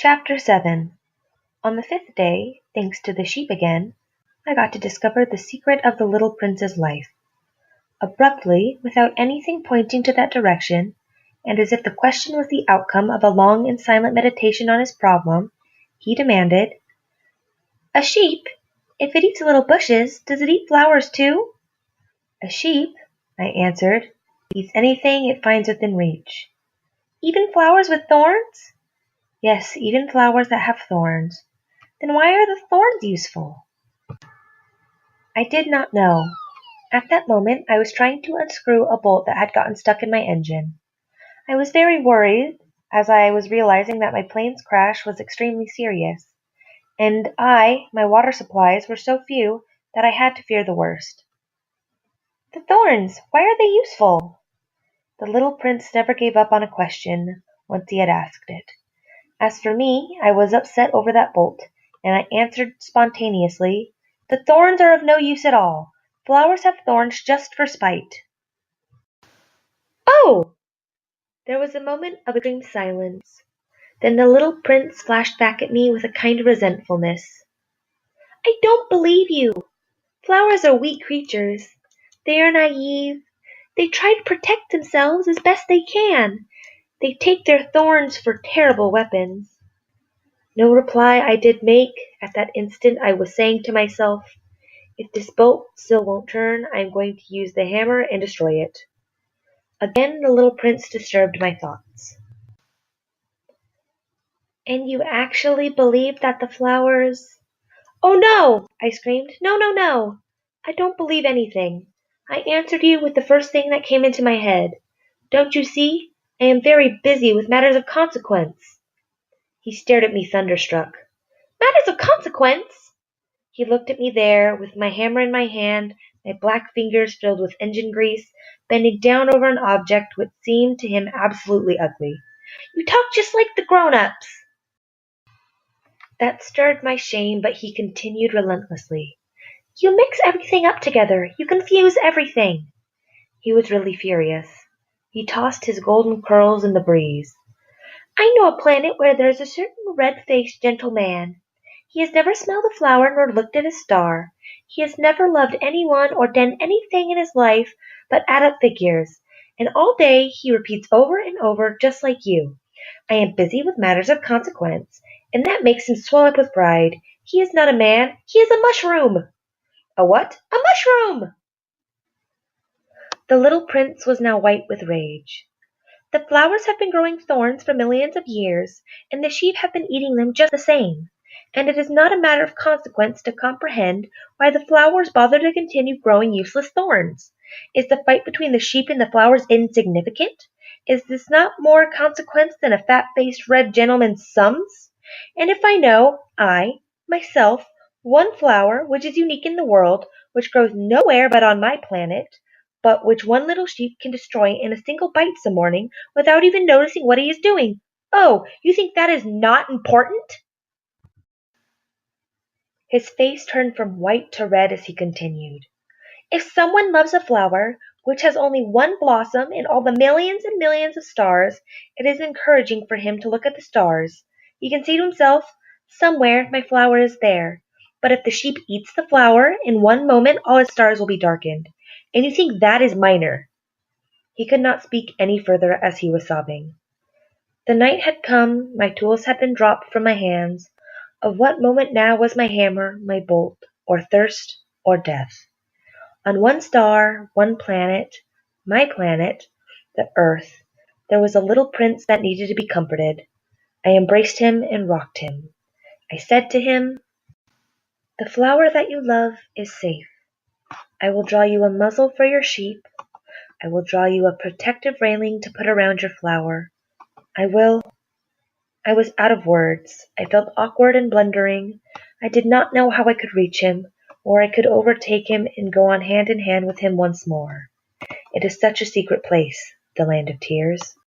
Chapter 7 On the fifth day, thanks to the sheep again, I got to discover the secret of the little prince's life. Abruptly, without anything pointing to that direction, and as if the question was the outcome of a long and silent meditation on his problem, he demanded, "A sheep? If it eats little bushes, does it eat flowers too?" "A sheep," I answered, "eats anything it finds within reach." "Even flowers with thorns?" "Yes, even flowers that have thorns." "Then why are the thorns useful?" I did not know. At that moment I was trying to unscrew a bolt that had gotten stuck in my engine. I was very worried, as I was realizing that my plane's crash was extremely serious, and my water supplies were so few that I had to fear the worst. "The thorns, why are they useful?" The little prince never gave up on a question once he had asked it. As for me, I was upset over that bolt, and I answered spontaneously, "The thorns are of no use at all. Flowers have thorns just for spite." "Oh!" There was a moment of extreme silence. Then the little prince flashed back at me with a kind of resentfulness. "I don't believe you. Flowers are weak creatures. They are naive. They try to protect themselves as best they can. They take their thorns for terrible weapons." No reply I did make. At that instant I was saying to myself, if this boat still won't turn, I am going to use the hammer and destroy it. Again the little prince disturbed my thoughts. "And you actually believe that the flowers—" "Oh no!" I screamed. "No, no, no! I don't believe anything. I answered you with the first thing that came into my head. Don't you see? I am very busy with matters of consequence." He stared at me thunderstruck. "Matters of consequence?" He looked at me there, with my hammer in my hand, my black fingers filled with engine grease, bending down over an object which seemed to him absolutely ugly. "You talk just like the grown-ups." That stirred my shame, but he continued relentlessly. "You mix everything up together. You confuse everything." He was really furious. He tossed his golden curls in the breeze. "I know a planet where there is a certain red-faced gentle man. He has never smelled a flower nor looked at a star. He has never loved anyone or done anything in his life but add up figures, and all day he repeats over and over just like you, 'I am busy with matters of consequence,' and that makes him swell up with pride. He is not a man, he is a mushroom." "A what?" "A mushroom!" The little prince was now white with rage. "The flowers have been growing thorns for millions of years, and the sheep have been eating them just the same. And it is not a matter of consequence to comprehend why the flowers bother to continue growing useless thorns. Is the fight between the sheep and the flowers insignificant? Is this not more consequence than a fat-faced red gentleman's sums? And if I know, myself, one flower which is unique in the world, which grows nowhere but on my planet, but which one little sheep can destroy in a single bite some morning without even noticing what he is doing, oh, you think that is not important?" His face turned from white to red as he continued. "If someone loves a flower which has only one blossom in all the millions and millions of stars, it is encouraging for him to look at the stars. He can say to himself, 'Somewhere my flower is there.' But if the sheep eats the flower, in one moment all its stars will be darkened. And you think that is minor." He could not speak any further as he was sobbing. The night had come, my tools had been dropped from my hands. Of what moment now was my hammer, my bolt, or thirst, or death? On one star, one planet, my planet, the earth, there was a little prince that needed to be comforted. I embraced him and rocked him. I said to him, "The flower that you love is safe. I will draw you a muzzle for your sheep. I will draw you a protective railing to put around your flower. I will—" I was out of words. I felt awkward and blundering. I did not know how I could reach him, or I could overtake him and go on hand in hand with him once more. It is such a secret place, the land of tears.